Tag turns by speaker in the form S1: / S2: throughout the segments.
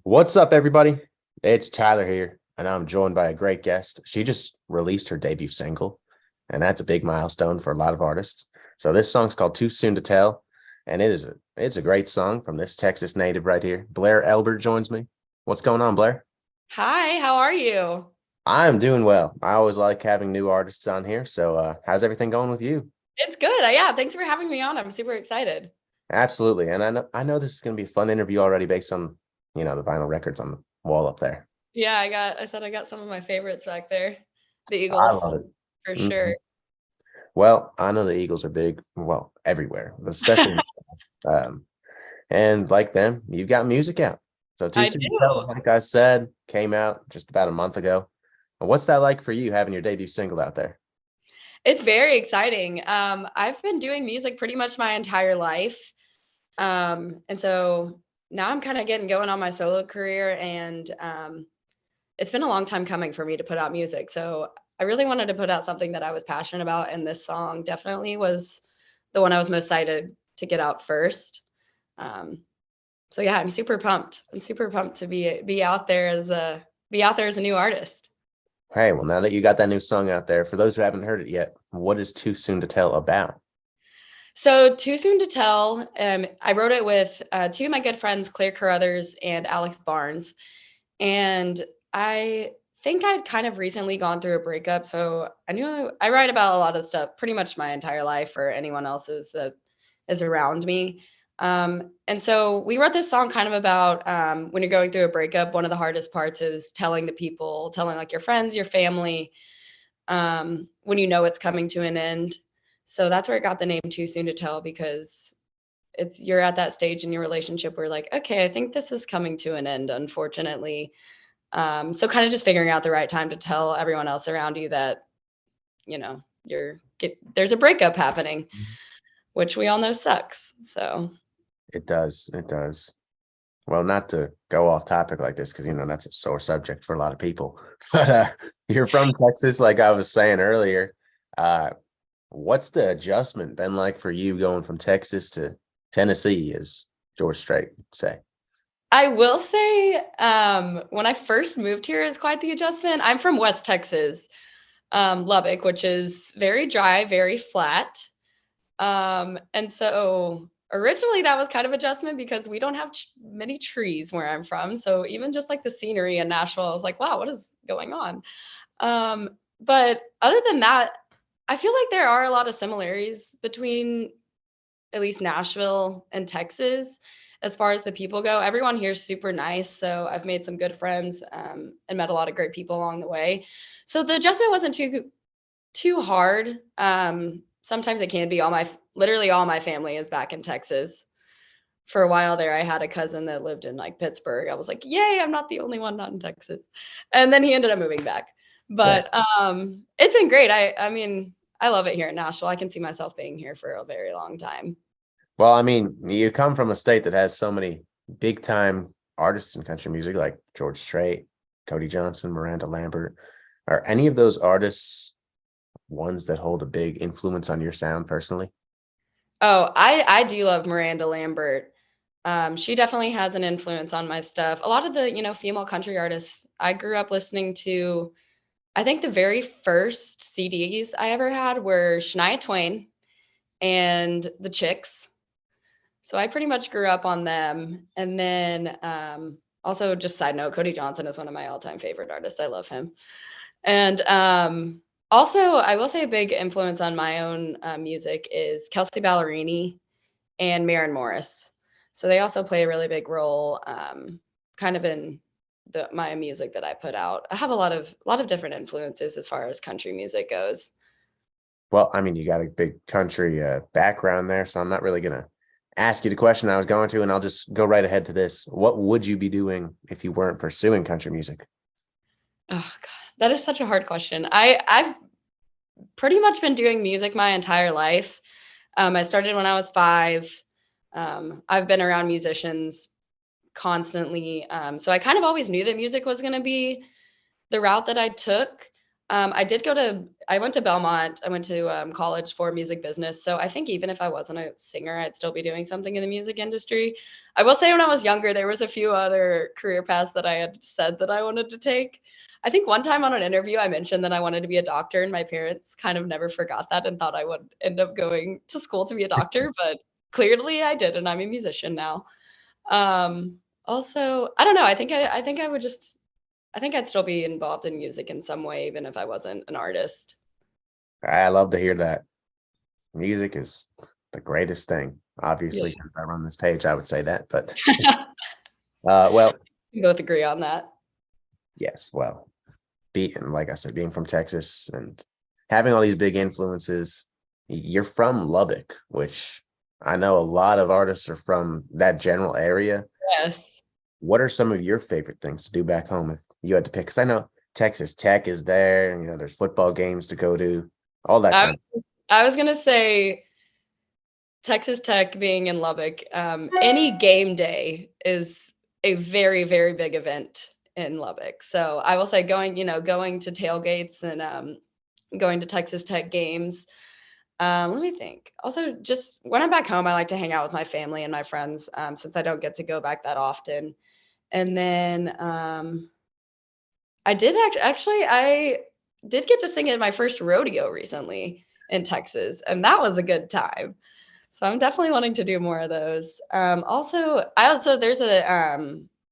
S1: What's up, everybody? It's Tyler here, and I'm joined by a great guest. She just released her debut single, and that's a big milestone for a lot of artists. So this song's called "Too Soon to Tell," and it's a great song from this Texas native right here. Blaire Elbert joins me. What's going on, Blaire?
S2: Hi, how are you?
S1: I'm doing well. I always like having new artists on here. So, how's everything going with you?
S2: It's good. Yeah, thanks for having me on. I'm super excited.
S1: Absolutely, and I know this is going to be a fun interview already based on the vinyl records on the wall up there.
S2: Yeah, I got some of my favorites back there. The
S1: I
S2: Eagles,
S1: love it.
S2: for
S1: Mhm.
S2: sure.
S1: Well, I know the Eagles are big, well, everywhere, but especially and like them, you got music out. So Too
S2: I
S1: Soon to Tell,
S2: do.
S1: like I said, came out just about a month ago. What's that like for you having your debut single out there?
S2: It's very exciting. I've been doing music pretty much my entire life. And so now I'm kind of getting going on my solo career, and it's been a long time coming for me to put out music. So I really wanted to put out something that I was passionate about, and this song definitely was the one I was most excited to get out first. Um, So yeah, I'm super pumped. I'm super pumped to be out there as a new artist.
S1: Hey, well, now that you got that new song out there, for those who haven't heard it yet, what is Too Soon to Tell about?
S2: So too soon to tell. I wrote it with two of my good friends, Claire Carruthers and Alex Barnes, and I think I'd kind of recently gone through a breakup. So I knew I write about a lot of stuff pretty much my entire life or anyone else's that is around me. And so we wrote this song kind of about when you're going through a breakup, one of the hardest parts is telling the people, telling like your friends, your family, when you know it's coming to an end. So that's where it got the name Too Soon to Tell, because it's you're at that stage in your relationship where like, okay, I think this is coming to an end, unfortunately. So kind of just figuring out the right time to tell everyone else around you that, there's a breakup happening, which we all know sucks. So
S1: It does. It does. Well, not to go off topic like this, because that's a sore subject for a lot of people. But you're from Texas, like I was saying earlier. Uh, what's the adjustment been like for you going from Texas to Tennessee, as George Strait would say?
S2: I will say, when I first moved here is quite the adjustment. I'm from West Texas, Lubbock, which is very dry, very flat. And so originally that was kind of adjustment because we don't have many trees where I'm from. So even just like the scenery in Nashville, I was like, wow, what is going on? But other than that, I feel like there are a lot of similarities between at least Nashville and Texas as far as the people go. Everyone here is super nice. So I've made some good friends, and met a lot of great people along the way. So the adjustment wasn't too hard. Sometimes it can be. Literally all my family is back in Texas. For a while there, I had a cousin that lived in like Pittsburgh. I was like, yay, I'm not the only one not in Texas. And then he ended up moving back.
S1: Yeah.
S2: But it's been great. I mean, I love it here in Nashville. I can see myself being here for a very long time.
S1: Well, I mean, you come from a state that has so many big time artists in country music, like George Strait, Cody Johnson, Miranda Lambert. Are any of those artists ones that hold a big influence on your sound personally?
S2: Oh, I do love Miranda Lambert. She definitely has an influence on my stuff. A lot of the, female country artists I grew up listening to. I think the very first CDs I ever had were Shania Twain and The Chicks. So I pretty much grew up on them. And then also, just side note, Cody Johnson is one of my all-time favorite artists. I love him. And also, I will say a big influence on my own music is Kelsey Ballerini and Maren Morris. So they also play a really big role, kind of in my music that I put out. I have a lot of different influences as far as country music goes.
S1: Well, I mean, you got a big country background there, so I'm not really gonna ask you the question I was going to, and I'll just go right ahead to this. What would you be doing if you weren't pursuing country music?
S2: Oh God, that is such a hard question. I've pretty much been doing music my entire life. I started when I was 5. I've been around musicians constantly, so I kind of always knew that music was going to be the route that I took. I went to Belmont. I went to college for music business. So I think even if I wasn't a singer, I'd still be doing something in the music industry. I will say when I was younger, there was a few other career paths that I had said that I wanted to take. I think one time on an interview, I mentioned that I wanted to be a doctor, and my parents kind of never forgot that and thought I would end up going to school to be a doctor, but clearly I did, and I'm a musician now. Also, I don't know. I think I would just I think I'd still be involved in music in some way, even if I wasn't an artist.
S1: I love to hear that. Music is the greatest thing.
S2: Yeah.
S1: Obviously, since I run this page, I would say that. But well,
S2: We both agree on that.
S1: yes, well, being like I said, being from Texas and having all these big influences, you're from Lubbock, which I know a lot of artists are from that general area.
S2: Yes.
S1: What are some of your favorite things to do back home if you had to pick? Because I know Texas Tech is there, and there's football games to go to, all that
S2: I
S1: kind of.
S2: I was gonna say Texas Tech being in Lubbock, any game day is a very, very big event in Lubbock. So I will say going to tailgates and going to Texas Tech games. Let me think. Also, just when I'm back home, I like to hang out with my family and my friends since I don't get to go back that often. And then I did get to sing at my first rodeo recently in Texas, and that was a good time. So I'm definitely wanting to do more of those. There's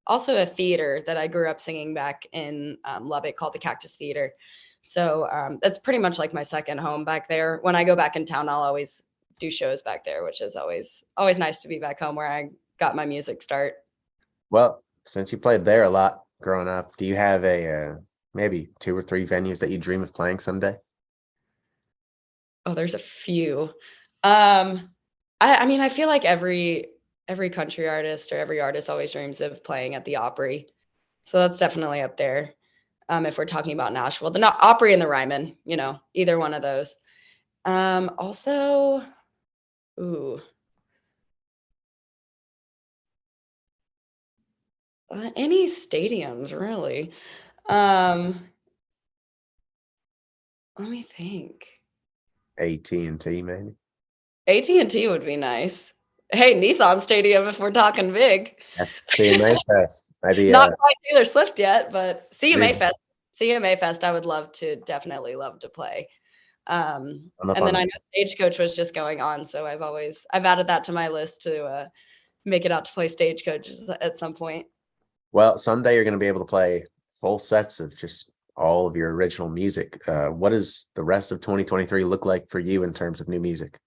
S2: also a theater that I grew up singing back in Lubbock called the Cactus Theater. So that's pretty much like my second home back there. When I go back in town, I'll always do shows back there, which is always nice to be back home where I got my music start.
S1: Well, since you played there a lot growing up, do you have maybe two or three venues that you dream of playing someday?
S2: Oh, there's a few. Um, I mean, I feel like every country artist or every artist always dreams of playing at the Opry. So that's definitely up there. If we're talking about Nashville, the not Opry and the Ryman, either one of those. Also, ooh, any stadiums really. Um, Let me think.
S1: AT&T, maybe.
S2: AT&T would be nice. Hey, Nissan Stadium if we're talking big.
S1: That's CMA Fest. Maybe
S2: Not quite Taylor Swift yet, but CMA
S1: maybe
S2: Fest. CMA Fest, I would definitely love to play.
S1: I'm up
S2: And
S1: on
S2: then I know
S1: the.
S2: Stagecoach was just going on, so I've added that to my list to make it out to play Stagecoach at some point.
S1: Well, someday you're going to be able to play full sets of just all of your original music. What does the rest of 2023 look like for you in terms of new music?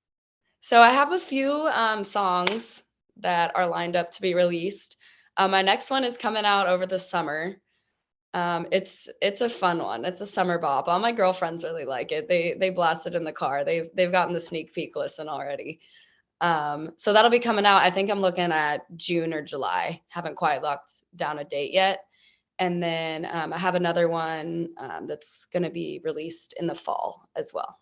S2: So I have a few songs that are lined up to be released. My next one is coming out over the summer. It's a fun one. It's a summer bop. All my girlfriends really like it. They blast it in the car. They've gotten the sneak peek listen already. So that'll be coming out. I think I'm looking at June or July. Haven't quite locked down a date yet. And then I have another one that's going to be released in the fall as well.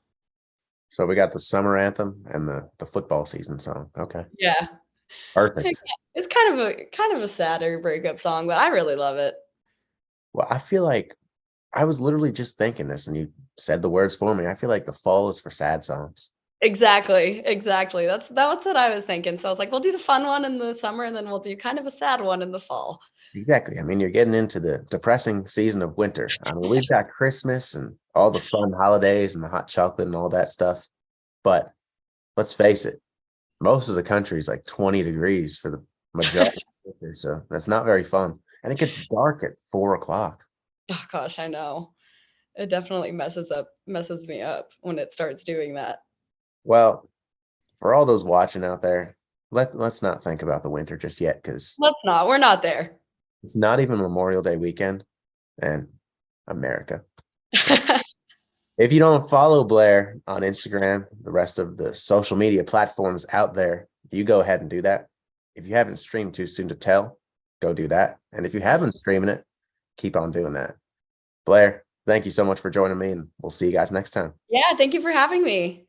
S1: So we got the summer anthem and the football season song. Okay,
S2: Yeah,
S1: perfect.
S2: it's kind of a sadder breakup song, but I really love it.
S1: Well, I feel like I was literally just thinking this, and you said the words for me. I feel like the fall is for sad songs.
S2: Exactly, exactly. That's what I was thinking. So I was like, we'll do the fun one in the summer, and then we'll do kind of a sad one in the fall.
S1: Exactly. I mean, you're getting into the depressing season of winter. I mean, we've got Christmas and all the fun holidays and the hot chocolate and all that stuff. But let's face it, most of the country is like 20 degrees for the majority of winter. So that's not very fun. And it gets dark at 4 o'clock.
S2: Oh gosh, I know. It definitely messes me up when it starts doing that.
S1: Well, for all those watching out there, let's not think about the winter just yet because
S2: Let's not. We're not there.
S1: it's not even Memorial Day weekend and America. If you don't follow Blaire on Instagram, the rest of the social media platforms out there, you go ahead and do that. If you haven't streamed Too Soon to Tell, go do that. And if you have been streaming it, keep on doing that. Blaire, thank you so much for joining me, and we'll see you guys next time.
S2: Yeah, thank you for having me.